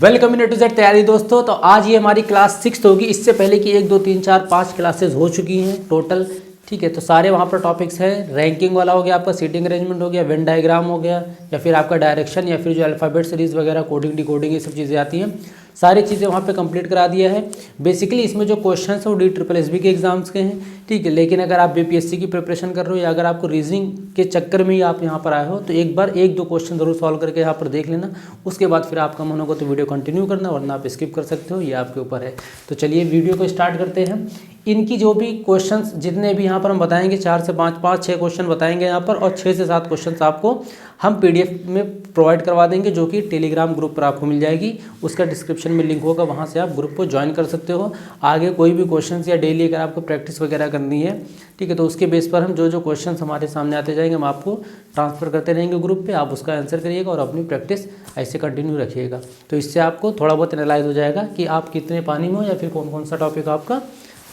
Welcome in to Z तैयारी दोस्तों। तो आज ये हमारी क्लास 6 होगी। इससे पहले की 1 2 3 4 5 क्लासेस हो चुकी हैं टोटल। ठीक है, तो सारे वहाँ पर टॉपिक्स हैं। रैंकिंग वाला हो गया, आपका सीटिंग अरेंजमेंट हो गया, वेन डायग्राम हो गया, या फिर आपका डायरेक्शन, या फिर जो अल्फ़ाबेट सीरीज़ वगैरह, कोडिंग डिकोडिंग, ये सब चीज़ें आती हैं। सारी चीज़ें वहाँ पे कंप्लीट करा दिया है। बेसिकली इसमें जो क्वेश्चन हैं वो DSSB के एग्जाम्स के हैं। ठीक है, लेकिन अगर आप BPSC की प्रिपरेशन कर रहे हो या अगर आपको रीजनिंग के चक्कर में ही आप यहाँ पर आए हो तो एक बार 1 2 क्वेश्चन ज़रूर सॉल्व करके यहाँ पर देख लेना। उसके बाद फिर आपका मन होगा तो वीडियो कंटिन्यू करना, वरना आप स्किप कर सकते हो, ये आपके ऊपर है। तो चलिए वीडियो को स्टार्ट करते हैं। इनकी जो भी क्वेश्चंस जितने भी यहाँ पर हम बताएंगे 4 से 5 6 क्वेश्चन बताएंगे यहाँ पर, और 6 से 7 क्वेश्चंस आपको हम PDF में प्रोवाइड करवा देंगे, जो कि टेलीग्राम ग्रुप पर आपको मिल जाएगी। उसका डिस्क्रिप्शन में लिंक होगा, वहाँ से आप ग्रुप को ज्वाइन कर सकते हो। आगे कोई भी क्वेश्चंस या डेली अगर आपको प्रैक्टिस वगैरह करनी है, ठीक है, तो उसके बेस पर हम जो क्वेश्चंस हमारे सामने आते जाएंगे हम आपको ट्रांसफ़र करते रहेंगे ग्रुप पे। आप उसका आंसर करिएगा और अपनी प्रैक्टिस ऐसे कंटिन्यू रखिएगा। तो इससे आपको थोड़ा बहुत एनालाइज हो जाएगा कि आप कितने पानी में हो, या फिर कौन कौन सा टॉपिक आपका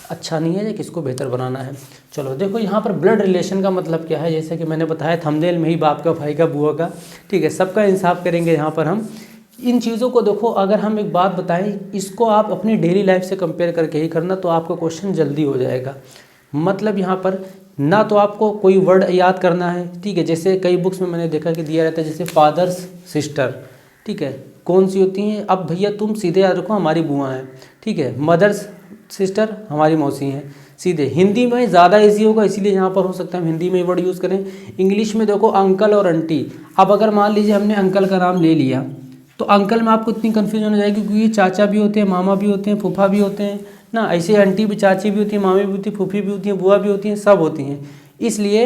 अच्छा नहीं है या किसको बेहतर बनाना है। चलो देखो, यहाँ पर ब्लड रिलेशन का मतलब क्या है। जैसे कि मैंने बताया थंबनेल में ही, बाप का, भाई का, बुआ का, ठीक है, सबका इंसाफ करेंगे यहाँ पर हम। इन चीज़ों को देखो, अगर हम एक बात बताएं, इसको आप अपनी डेली लाइफ से कंपेयर करके ही करना, तो आपका क्वेश्चन जल्दी हो जाएगा। मतलब यहाँ पर ना तो आपको कोई वर्ड याद करना है, ठीक है, जैसे कई बुक्स में मैंने देखा कि दिया रहता है, जैसे फादर्स सिस्टर, ठीक है, कौन सी होती हैं। अब भैया तुम सीधे याद रखो, हमारी बुआ हैं, ठीक है, मदर्स सिस्टर हमारी मौसी हैं। सीधे हिंदी में ज़्यादा इजी होगा, इसीलिए यहाँ पर हो सकता है हम हिंदी में वर्ड यूज़ करें। इंग्लिश में देखो अंकल और आंटी। अब अगर मान लीजिए हमने अंकल का नाम ले लिया, तो अंकल में आपको इतनी कन्फ्यूजन हो जाएगी, क्योंकि चाचा भी होते हैं, मामा भी होते हैं, फूफा भी होते हैं ना। ऐसे आंटी भी, चाची भी होती है, मामी भी होती है, फूफी भी होती है, बुआ भी होती हैं, सब होती हैं। इसलिए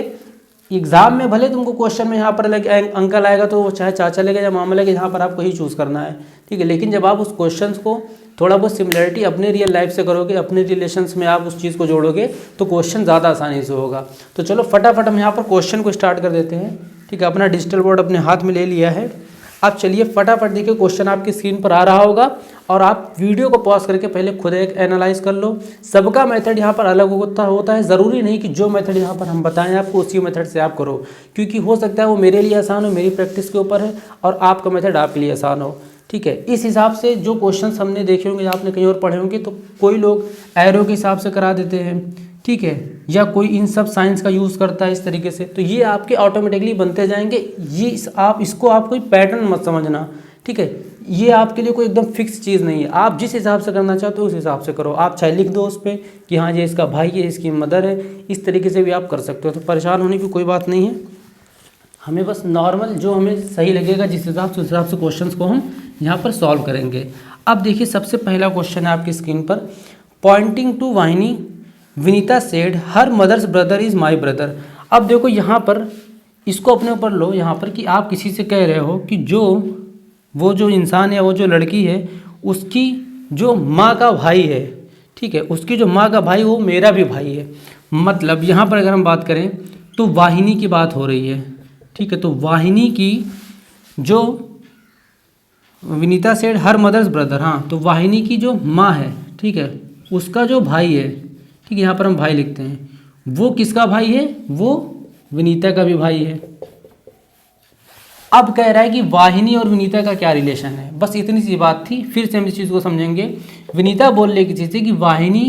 एग्जाम में भले तुमको क्वेश्चन में यहाँ पर लगे अंकल आएगा, तो वो चाहे चाचा लगे या मामा लगे, यहाँ पर आपको ही चूज़ करना है, ठीक है। लेकिन जब आप उस क्वेश्चन को थोड़ा बहुत सिमिलरिटी अपने रियल लाइफ से करोगे, अपने रिलेशंस में आप उस चीज़ को जोड़ोगे, तो क्वेश्चन ज़्यादा आसानी से होगा। तो चलो फटाफट हम यहाँ पर क्वेश्चन को स्टार्ट कर देते हैं, ठीक है। अपना डिजिटल बोर्ड अपने हाथ में ले लिया है। अब चलिए फटाफट देखिए, क्वेश्चन आपकी स्क्रीन पर आ रहा होगा, और आप वीडियो को पॉज करके पहले खुद एक एनालाइज कर लो। सबका मेथड यहाँ पर अलग होता है। ज़रूरी नहीं कि जो मेथड यहाँ पर हम बताएं आपको उसी मेथड से आप करो, क्योंकि हो सकता है वो मेरे लिए आसान हो, मेरी प्रैक्टिस के ऊपर है, और आपका मेथड आपके लिए आसान हो, ठीक है। इस हिसाब से जो क्वेश्चंस हमने देखे होंगे, आपने कहीं और पढ़े होंगे, तो कोई लोग एरो के हिसाब से करा देते हैं, ठीक है, या कोई इन सब साइंस का यूज़ करता है इस तरीके से, तो ये आपके ऑटोमेटिकली बनते जाएंगे। ये आप इसको आप कोई पैटर्न मत समझना, ठीक है। ये आपके लिए कोई एकदम फिक्स चीज़ नहीं है। आप जिस हिसाब से करना चाहते हो उस हिसाब से करो। आप चाहे लिख दो उस पर कि हाँ ये इसका भाई है, इसकी मदर है, इस तरीके से भी आप कर सकते हो। तो परेशान होने की कोई बात नहीं है। हमें बस नॉर्मल जो हमें सही लगेगा जिस हिसाब से, उस हिसाब से क्वेश्चंस को हम यहाँ पर सॉल्व करेंगे। अब देखिए, सबसे पहला क्वेश्चन है आपकी स्क्रीन पर। Pointing to Vahini, Vinita said her mother's brother is my brother. अब देखो यहाँ पर, इसको अपने ऊपर लो यहाँ पर, कि आप किसी से कह रहे हो कि वो जो इंसान या वो जो लड़की है, उसकी जो माँ का भाई है, ठीक है, उसकी जो माँ का भाई वो मेरा भी भाई है। मतलब यहाँ पर अगर हम बात करें तो वाहिनी की बात हो रही है, ठीक है। तो वाहिनी की जो Vinita said her mother's brother, हाँ, तो वाहिनी की जो माँ है, ठीक है, उसका जो भाई है, ठीक है, यहाँ पर हम भाई लिखते हैं, वो किसका भाई है, वो विनीता का भी भाई है। अब कह रहा है कि वाहिनी और विनीता का क्या रिलेशन है। बस इतनी सी बात थी। फिर से हम इस चीज़ को समझेंगे। विनीता बोल रही किसी से कि वाहिनी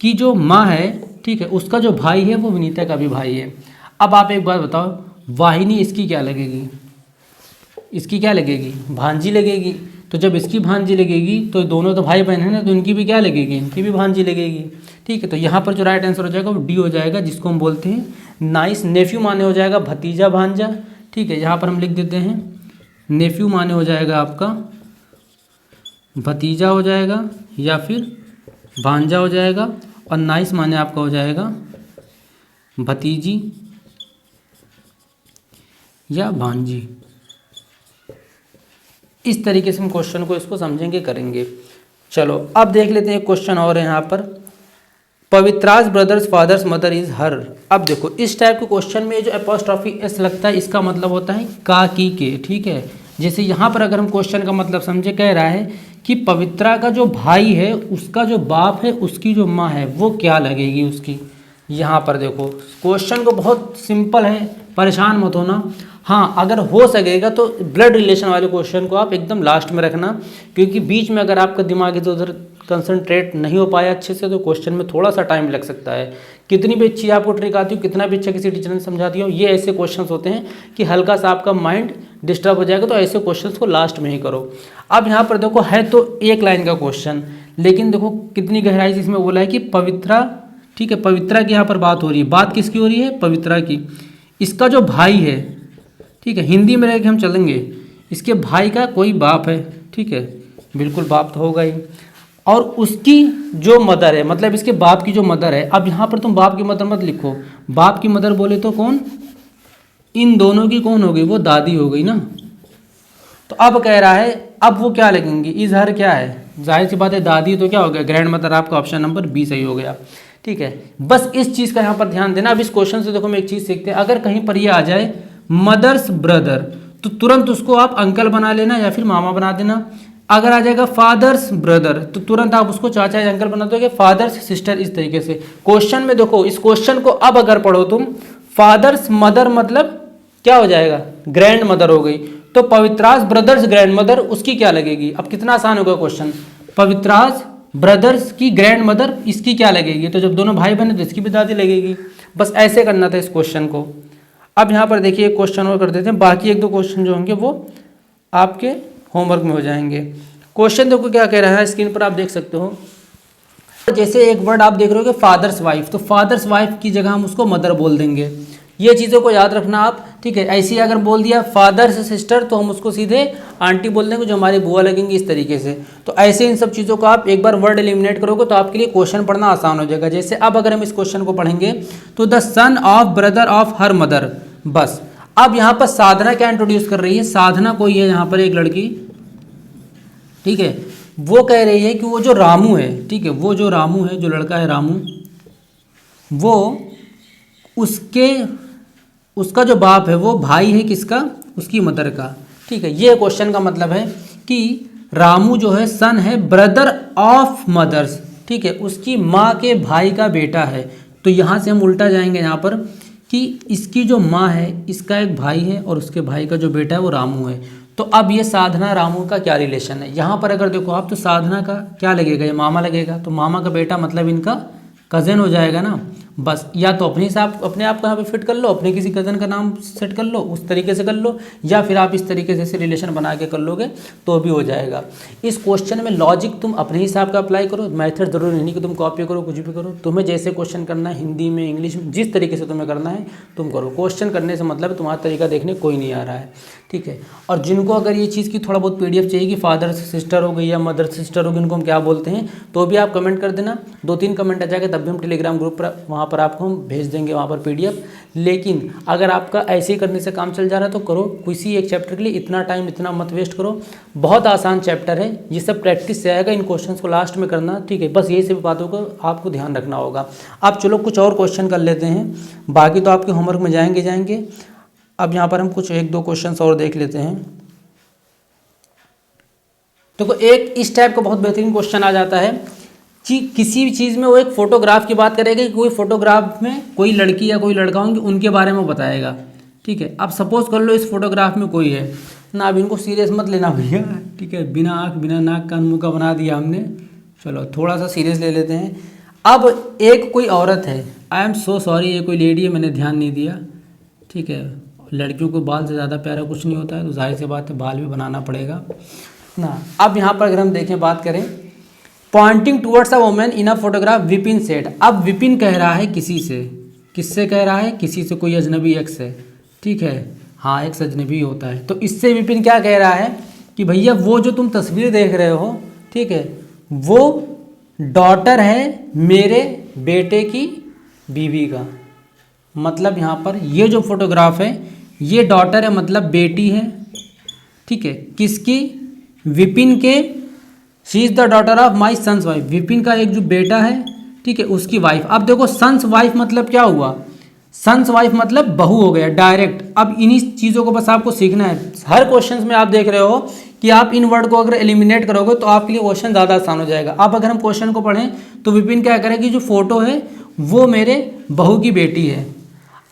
की जो माँ है, ठीक है, उसका जो भाई है वो विनीता का भी भाई है। अब आप एक बात बताओ, वाहिनी इसकी क्या लगेगी, इसकी क्या लगेगी, भांजी लगेगी। तो जब इसकी भांजी लगेगी तो दोनों तो भाई बहन है ना, तो इनकी भी क्या लगेगी, इनकी भी भांजी लगेगी, ठीक है। तो यहाँ पर जो राइट आंसर हो जाएगा वो डी हो जाएगा, जिसको हम बोलते हैं नाइस नेफ्यू माने हो जाएगा भतीजा भांजा, ठीक है। यहाँ पर हम लिख देते हैं नेफ्यू माने हो जाएगा आपका भतीजा हो जाएगा, या फिर भांजा हो जाएगा, और नाइस माने आपका हो जाएगा भतीजी या भांजी। इस तरीके से हम क्वेश्चन को इसको समझेंगे, करेंगे। चलो अब देख लेते हैं क्वेश्चन और है यहाँ पर। पवित्राज ब्रदर्स फादर्स मदर इज हर। अब देखो, इस टाइप के क्वेश्चन में जो एपोस्ट्रॉफी एस लगता है, इसका मतलब होता है का की के, ठीक है। जैसे यहाँ पर अगर हम क्वेश्चन का मतलब समझे, कह रहा है कि पवित्रा का जो भाई है, उसका जो बाप है, उसकी जो माँ है, वो क्या लगेगी उसकी। यहाँ पर देखो क्वेश्चन को बहुत सिंपल है, परेशान मत होना। हाँ, अगर हो सकेगा तो ब्लड रिलेशन वाले क्वेश्चन को आप एकदम लास्ट में रखना, क्योंकि बीच में अगर आपका दिमाग इधर उधर कंसंट्रेट नहीं हो पाया अच्छे से तो क्वेश्चन में थोड़ा सा टाइम लग सकता है। कितनी भी अच्छी आपको ट्रिक आती हो, कितना भी अच्छा किसी टीचर ने समझा दिया हो, ये ऐसे क्वेश्चंस होते हैं कि हल्का सा आपका माइंड डिस्टर्ब हो जाएगा, तो ऐसे क्वेश्चंस को लास्ट में ही करो। अब यहाँ पर देखो है तो एक लाइन का क्वेश्चन, लेकिन देखो कितनी गहराई से इसमें बोला है कि पवित्रा, ठीक है, पवित्रा की यहाँ पर बात हो रही है। बात किसकी हो रही है? पवित्रा की। इसका जो भाई है, ठीक है, हिंदी में रह के हम चलेंगे, इसके भाई का कोई बाप है, ठीक है, बिल्कुल बाप तो होगा ही, और उसकी जो मदर है, मतलब इसके बाप की जो मदर है। अब यहाँ पर तुम बाप की मदर मत लिखो, बाप की मदर बोले तो कौन, इन दोनों की कौन हो गई? वो दादी हो गई ना। तो अब कह रहा है, अब वो क्या लगेंगी? इजहर क्या है? जाहिर सी बात है दादी, तो क्या हो गया? Grand mother. आपका ऑप्शन नंबर बी सही हो गया, ठीक है। बस इस चीज़ का यहाँ पर ध्यान देना। अब इस क्वेश्चन से देखो हम एक चीज़ सीखते हैं, अगर कहीं पर ये आ जाए मदर्स ब्रदर तो तुरंत उसको आप अंकल बना लेना या फिर मामा बना देना। अगर आ जाएगा फादर्स ब्रदर तो तुरंत आप उसको चाचा या अंकल बना दोगे। फादर्स सिस्टर, इस तरीके से क्वेश्चन में देखो, इस क्वेश्चन को अब अगर पढ़ो तुम, फादर्स मदर मतलब क्या हो जाएगा? ग्रैंड मदर हो गई। तो पवित्रास ब्रदर्स ग्रैंड मदर, उसकी क्या लगेगी? अब कितना आसान होगा क्वेश्चन। पवित्रास ब्रदर्स की ग्रैंड मदर, इसकी क्या लगेगी? तो जब दोनों भाई बने तो इसकी भी दादी लगेगी। बस ऐसे करना था इस क्वेश्चन को। अब यहाँ पर देखिए एक क्वेश्चन और कर देते हैं, बाकी एक दो क्वेश्चन जो होंगे वो आपके होमवर्क में हो जाएंगे। क्वेश्चन देखो क्या कह रहा है, स्क्रीन पर आप देख सकते हो। जैसे एक वर्ड आप देख रहे हो कि फादर्स वाइफ, तो फादर्स वाइफ की जगह हम उसको मदर बोल देंगे। ये चीज़ों को याद रखना आप, ठीक है। ऐसे ही अगर बोल दिया फादर्स सिस्टर तो हम उसको सीधे आंटी बोल देंगे, जो हमारी बुआ लगेंगी, इस तरीके से। तो ऐसे इन सब चीज़ों को आप एक बार वर्ड एलिमिनेट करोगे तो आपके लिए क्वेश्चन पढ़ना आसान हो जाएगा। जैसे अब अगर हम इस क्वेश्चन को पढ़ेंगे तो the son of brother of her mother, बस। अब यहाँ पर साधना क्या इंट्रोड्यूस कर रही है? साधना कोई है यहाँ पर एक लड़की, ठीक है, वो कह रही है कि वो जो रामू है, ठीक है, वो जो रामू है, जो लड़का है रामू, वो उसका जो बाप है वो भाई है किसका? उसकी मदर का, ठीक है। ये क्वेश्चन का मतलब है कि रामू जो है सन है ब्रदर ऑफ मदर्स, ठीक है, उसकी माँ के भाई का बेटा है। तो यहाँ से हम उल्टा जाएंगे यहाँ पर कि इसकी जो माँ है, इसका एक भाई है और उसके भाई का जो बेटा है वो रामू है। तो अब ये साधना रामू का क्या रिलेशन है? यहाँ पर अगर देखो आप तो साधना का क्या लगेगा? ये मामा लगेगा। तो मामा का बेटा मतलब इनका कज़न हो जाएगा ना। बस या तो अपने आप को यहाँ पे फिट कर लो, अपने किसी कज़न का नाम सेट कर लो, उस तरीके से कर लो, या फिर आप इस तरीके से रिलेशन बना के कर लोगे तो भी हो जाएगा। इस क्वेश्चन में लॉजिक तुम अपने हिसाब का अप्लाई करो, मेथड जरूरी नहीं कि तुम कॉपी करो, कुछ भी करो। तुम्हें जैसे क्वेश्चन करना है, हिंदी में, इंग्लिश में, जिस तरीके से तुम्हें करना है तुम करो। क्वेश्चन करने से मतलब तुम्हारा तरीका देखने कोई नहीं आ रहा है, ठीक है। और जिनको अगर ये चीज़ की थोड़ा बहुत PDF चाहिए कि फादर सिस्टर हो गई या मदर सिस्टर हो गई, उनको हम क्या बोलते हैं, तो भी आप कमेंट कर देना। 2-3 कमेंट आ जाएगा तब भी हम टेलीग्राम ग्रुप पर वहाँ पर आपको हम भेज देंगे वहाँ पर PDF। लेकिन अगर आपका ऐसे ही करने से काम चल जा रहा है तो करो, किसी एक चैप्टर के लिए इतना टाइम इतना मत वेस्ट करो। बहुत आसान चैप्टर है, ये सब प्रैक्टिस से आएगा। इन क्वेश्चंस को लास्ट में करना, ठीक है। बस यही सभी बातों को आपको ध्यान रखना होगा। अब चलो कुछ और क्वेश्चन कर लेते हैं, बाकी तो आपके होमवर्क में जाएंगे। अब यहाँ पर हम कुछ 1-2 क्वेश्चंस और देख लेते हैं। देखो एक इस टाइप का बहुत बेहतरीन क्वेश्चन आ जाता है कि किसी भी चीज़ में वो एक फोटोग्राफ की बात करेगा कि कोई फोटोग्राफ में कोई लड़की या कोई लड़का होंगे, उनके बारे में बताएगा, ठीक है। अब सपोज कर लो इस फोटोग्राफ में कोई है ना, अब इनको सीरियस मत लेना भैया, ठीक है। बिना आँख बिना नाक कान मुँह का बना दिया हमने, चलो थोड़ा सा सीरियस ले लेते हैं। अब एक कोई औरत है, आई एम सो सॉरी, ये कोई लेडी है, मैंने ध्यान नहीं दिया, ठीक है। लड़कियों को बाल से ज़्यादा प्यारा कुछ नहीं होता है, तो जाहिर सी बात है बाल भी बनाना पड़ेगा ना। अब यहाँ पर अगर हम देखें, बात करें, pointing towards a woman in a photograph, Vipin said. अब विपिन कह रहा है किसी से, किससे कह रहा है? किसी से, कोई अजनबी एक्स है, ठीक है। हाँ, एक्स अजनबी होता है। तो इससे विपिन क्या कह रहा है कि भैया वो जो तुम तस्वीर देख रहे हो, ठीक है, वो डॉटर है मेरे बेटे की बीवी का। मतलब यहाँ पर ये जो फोटोग्राफ है ये डॉटर है, मतलब बेटी है, ठीक है। किसकी? विपिन के। She is the daughter of my son's wife, Vipin का एक जो बेटा है, ठीक है, उसकी वाइफ। अब देखो सन्स वाइफ मतलब क्या हुआ? सन्स वाइफ मतलब बहू हो गया डायरेक्ट। अब इन्हीं चीज़ों को बस आपको सीखना है। हर क्वेश्चन में आप देख रहे हो कि आप इन वर्ड को अगर एलिमिनेट करोगे तो आपके लिए क्वेश्चन ज़्यादा आसान हो जाएगा। अब अगर हम क्वेश्चन को पढ़ें तो विपिन क्या करें कि जो फोटो है वो मेरे बहू की बेटी है।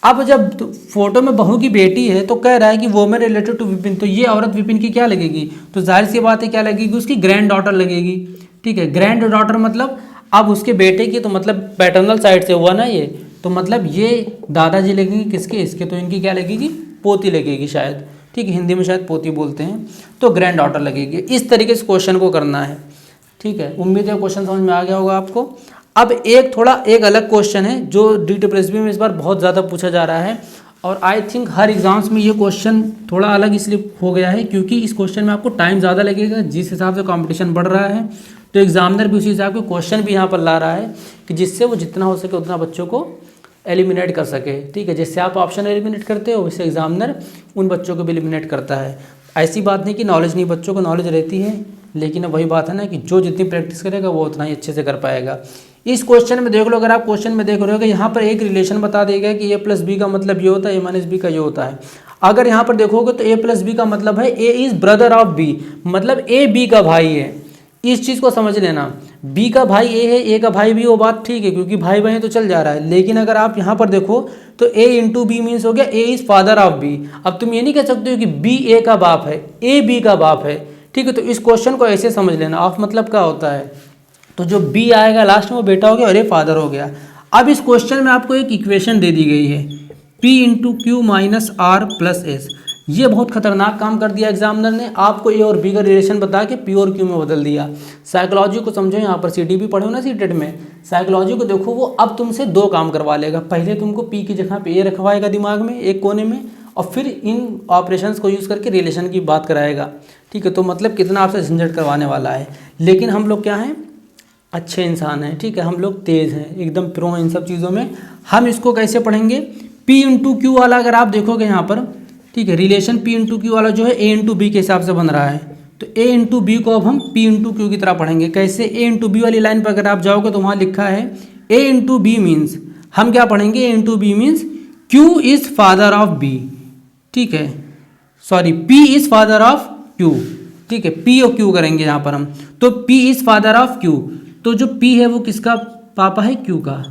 अब जब फोटो में बहू की बेटी है तो कह रहा है कि वो में रिलेटेड टू विपिन, तो ये औरत विपिन की क्या लगेगी, तो जाहिर सी बात है क्या लगेगी, उसकी ग्रैंड डॉटर लगेगी। ठीक है, ग्रैंड डॉटर मतलब अब उसके बेटे की, तो मतलब पैटर्नल साइड से हुआ ना ये, तो मतलब ये दादाजी लगेंगे किसके, इसके, तो इनकी क्या लगेगी, पोती लगेगी शायद। ठीक है, हिंदी में शायद पोती बोलते हैं, तो ग्रैंड डॉटर लगेगी। इस तरीके से क्वेश्चन को करना है। ठीक है, उम्मीद है क्वेश्चन समझ में आ गया होगा आपको। अब एक अलग क्वेश्चन है जो DSSB में इस बार बहुत ज़्यादा पूछा जा रहा है, और आई थिंक हर एग्जाम्स में ये क्वेश्चन थोड़ा अलग इसलिए हो गया है क्योंकि इस क्वेश्चन में आपको टाइम ज़्यादा लगेगा। जिस हिसाब से कंपटीशन बढ़ रहा है तो एग्जामिनर भी उसी हिसाब के क्वेश्चन भी यहाँ पर ला रहा है कि जिससे वो जितना हो सके उतना बच्चों को एलिमिनेट कर सके। ठीक है, जैसे आप ऑप्शन एलिमिनेट करते हो वैसे एग्जामिनर उन बच्चों को भी एलिमिनेट करता है। ऐसी बात नहीं कि नॉलेज नहीं, बच्चों को नॉलेज रहती है, लेकिन वही बात है ना कि जो जितनी प्रैक्टिस करेगा वो उतना ही अच्छे से कर पाएगा। इस क्वेश्चन में देख लो, अगर आप क्वेश्चन में देख रहे हो कि यहाँ पर एक रिलेशन बता देगा कि A+B का मतलब ये होता है, A-B का ये होता है। अगर यहाँ पर देखोगे तो A+B का मतलब है A is brother of B, मतलब A B का भाई है। इस चीज़ को समझ लेना, B का भाई A है, A का भाई B, वो बात ठीक है क्योंकि भाई बहन तो चल जा रहा है। लेकिन अगर आप यहाँ पर देखो तो A इंटू B मीन्स हो गया A is father of B। अब तुम ये नहीं कह सकते हो कि B A का बाप है, A B का बाप है। ठीक है, तो इस क्वेश्चन को ऐसे समझ लेना। ऑफ मतलब क्या होता है, तो जो B आएगा लास्ट में वो बेटा हो गया और ये फादर हो गया। अब इस क्वेश्चन में आपको एक इक्वेशन दे दी गई है P into Q minus R plus S. ये बहुत खतरनाक काम कर दिया एग्जामिनर ने, आपको A और B का रिलेशन बता के P और Q में बदल दिया। साइकोलॉजी को समझो, यहाँ पर CT भी पढ़े हो ना सीटेट में, साइकोलॉजी को देखो, वो अब तुमसे दो काम करवा लेगा। पहले तुमको P की जगह पे A रखवाएगा दिमाग में एक कोने में, और फिर इन ऑपरेशंस को यूज़ करके रिलेशन की बात कराएगा। ठीक है, तो मतलब कितना आपसे झंझट करवाने वाला है। लेकिन हम लोग क्या हैं, अच्छे इंसान हैं। ठीक है, हम लोग तेज़ हैं, एकदम प्रो हैं इन सब चीज़ों में। हम इसको कैसे पढ़ेंगे, P इंटू क्यू वाला अगर आप देखोगे यहाँ पर, ठीक है, रिलेशन P इंटू क्यू वाला जो है A इंटू बी के हिसाब से बन रहा है, तो A इंटू बी को अब हम P इंटू क्यू की तरह पढ़ेंगे। कैसे, A इंटू बी वाली लाइन पर अगर आप जाओगे तो वहाँ लिखा है A इंटू बी मीन्स, हम क्या पढ़ेंगे, A into B means Q is father of B। ठीक है, sorry, P is father of Q। ठीक है, P और Q करेंगे यहाँ पर हम, तो P is father of Q, तो जो P है वो किसका पापा है, Q का।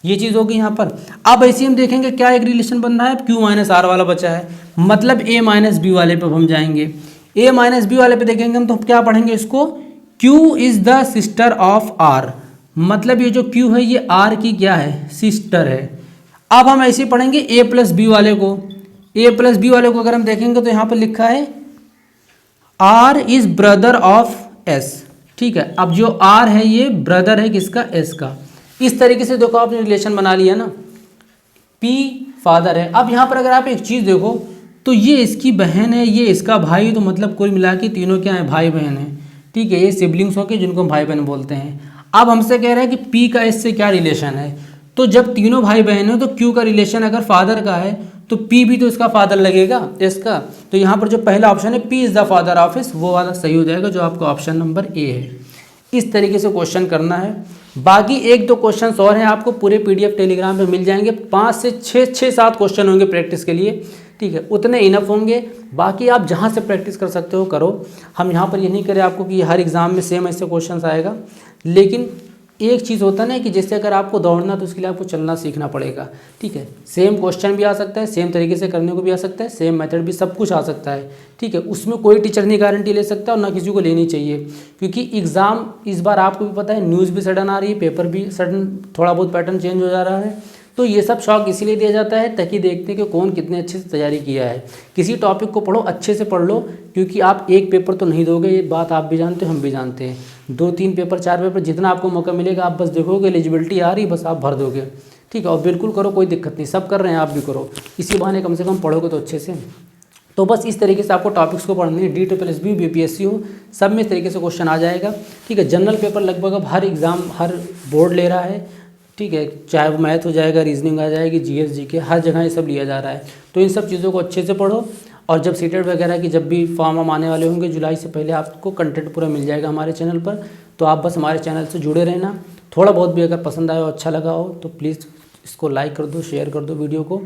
ये चीज़ होगी यहाँ पर। अब ऐसे हम देखेंगे क्या एक रिलेशन बन रहा है, Q माइनस R वाला बचा है, मतलब A माइनस बी वाले पे हम जाएंगे। A माइनस बी वाले पे देखेंगे हम तो क्या पढ़ेंगे इसको, Q is the sister of R, मतलब ये जो Q है ये R की क्या है, सिस्टर है। अब हम ऐसे पढ़ेंगे A प्लस बी वाले को, A प्लस बी वाले को अगर हम देखेंगे तो यहाँ पर लिखा है R is brother of S। ठीक है, अब जो R है ये ब्रदर है किसका, S का। इस तरीके से देखो आपने रिलेशन बना लिया ना, P फादर है। अब यहाँ पर अगर आप एक चीज़ देखो तो ये इसकी बहन है, ये इसका भाई, तो मतलब कुल मिला के तीनों क्या है, भाई बहन है। ठीक है, ये सिबलिंग्स होके जिनको हम भाई बहन बोलते हैं। अब हमसे कह रहा है कि P का S से क्या रिलेशन है, तो जब तीनों भाई बहन हो तो Q का रिलेशन अगर फादर का है तो P भी तो इसका फादर लगेगा, S का। तो यहाँ पर जो पहला ऑप्शन है P is the father of S, वो वाला सही हो जाएगा, जो आपका ऑप्शन नंबर A है। इस तरीके से क्वेश्चन करना है। बाकी एक दो क्वेश्चंस और हैं, आपको पूरे PDF टेलीग्राम पे मिल जाएंगे। 5 से 6-7 क्वेश्चन होंगे प्रैक्टिस के लिए। ठीक है, उतने इनफ होंगे। बाकी आप जहाँ से प्रैक्टिस कर सकते हो करो। हम यहाँ पर ये नहीं करें आपको कि हर एग्ज़ाम में सेम ऐसे क्वेश्चन आएगा, लेकिन एक चीज़ होता है ना कि जैसे अगर आपको दौड़ना तो उसके लिए आपको चलना सीखना पड़ेगा। ठीक है, सेम क्वेश्चन भी आ सकता है, सेम तरीके से करने को भी आ सकता है, सेम मेथड भी, सब कुछ आ सकता है। ठीक है, उसमें कोई टीचर नहीं गारंटी ले सकता और ना किसी को लेनी चाहिए, क्योंकि एग्ज़ाम इस बार आपको भी पता है, न्यूज़ भी सडन आ रही है, पेपर भी सडन थोड़ा बहुत पैटर्न चेंज हो जा रहा है। तो ये सब शौक इसीलिए दिया जाता है ताकि देखते हैं कि कौन कितने अच्छे से तैयारी किया है। किसी टॉपिक को पढ़ो, अच्छे से पढ़ लो, क्योंकि आप एक पेपर तो नहीं दोगे, ये बात आप भी जानते हो, हम भी जानते हैं। 2-3 पेपर 4 पेपर जितना आपको मौका मिलेगा आप बस देखोगे, एलिजिबिलिटी आ रही बस आप भर दोगे। ठीक है, और बिल्कुल करो, कोई दिक्कत नहीं, सब कर रहे हैं आप भी करो, इसी बहाने कम से कम पढ़ोगे तो अच्छे से। तो बस इस तरीके से आपको टॉपिक्स को पढ़ने हैं, DSSB BPSC हो, सब में इस तरीके से क्वेश्चन आ जाएगा। ठीक है, जनरल पेपर लगभग अब हर एग्ज़ाम हर बोर्ड ले रहा है। ठीक है, चाहे वो मैथ हो जाएगा, रीजनिंग आ जाएगी, GS GK, हर जगह ये सब लिया जा रहा है। तो इन सब चीज़ों को अच्छे से पढ़ो, और जब सीटेट वगैरह की जब भी फॉर्म आने वाले होंगे जुलाई से पहले, आपको कंटेंट पूरा मिल जाएगा हमारे चैनल पर। तो आप बस हमारे चैनल से जुड़े रहना। थोड़ा बहुत भी अगर पसंद आया हो, अच्छा लगा हो, तो प्लीज़ इसको लाइक कर दो, शेयर कर दो वीडियो को,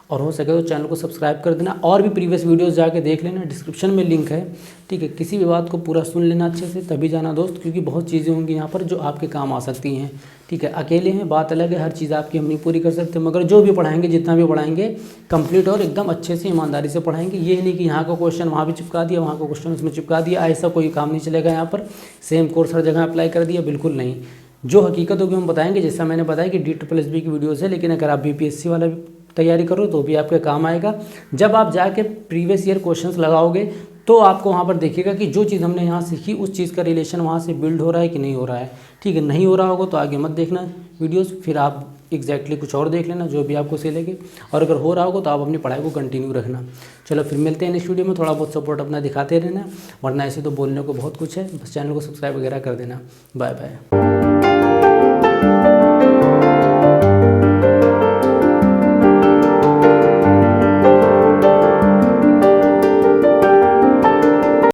और हो सके तो चैनल को सब्सक्राइब कर देना और भी प्रीवियस वीडियोस जाके देख लेना, डिस्क्रिप्शन में लिंक है, ठीक है। किसी भी बात को पूरा सुन लेना अच्छे से, तभी जाना दोस्त, क्योंकि बहुत चीज़ें होंगी यहाँ पर जो आपके काम आ सकती हैं, ठीक है। अकेले हैं बात अलग है, हर चीज़ आपकी हम नहीं पूरी कर सकते, मगर जो भी पढ़ाएंगे, जितना भी पढ़ाएंगे कंप्लीट और एकदम अच्छे से ईमानदारी से पढ़ाएंगे। ये नहीं कि यहाँ का क्वेश्चन वहाँ भी चिपका दिया, वहाँ का क्वेश्चन उसमें चिपका दिया, ऐसा कोई काम नहीं चलेगा यहाँ पर। सेम कोर्स हर जगह अप्लाई कर दिया, बिल्कुल नहीं। जो हकीकत होगी हम बताएंगे, जैसा मैंने बताया कि DSSB की वीडियोज़ है, लेकिन अगर आप BPSC वाला भी तैयारी करो तो भी आपके काम आएगा। जब आप जाके प्रीवियस ईयर क्वेश्चंस लगाओगे तो आपको वहाँ पर देखिएगा कि जो चीज़ हमने यहाँ सीखी उस चीज़ का रिलेशन वहाँ से बिल्ड हो रहा है कि नहीं हो रहा है, ठीक है। नहीं हो रहा होगा तो आगे मत देखना वीडियोस, फिर आप एग्जैक्टली कुछ और देख लेना जो भी आपको सही लगे, और अगर हो रहा होगा तो आप अपनी पढ़ाई को कंटिन्यू रखना। चलो फिर मिलते हैं नेक्स्ट वीडियो में, थोड़ा बहुत सपोर्ट अपना दिखाते रहना, वरना ऐसे तो बोलने को बहुत कुछ है। बस चैनल को सब्सक्राइब वगैरह कर देना। Bye bye.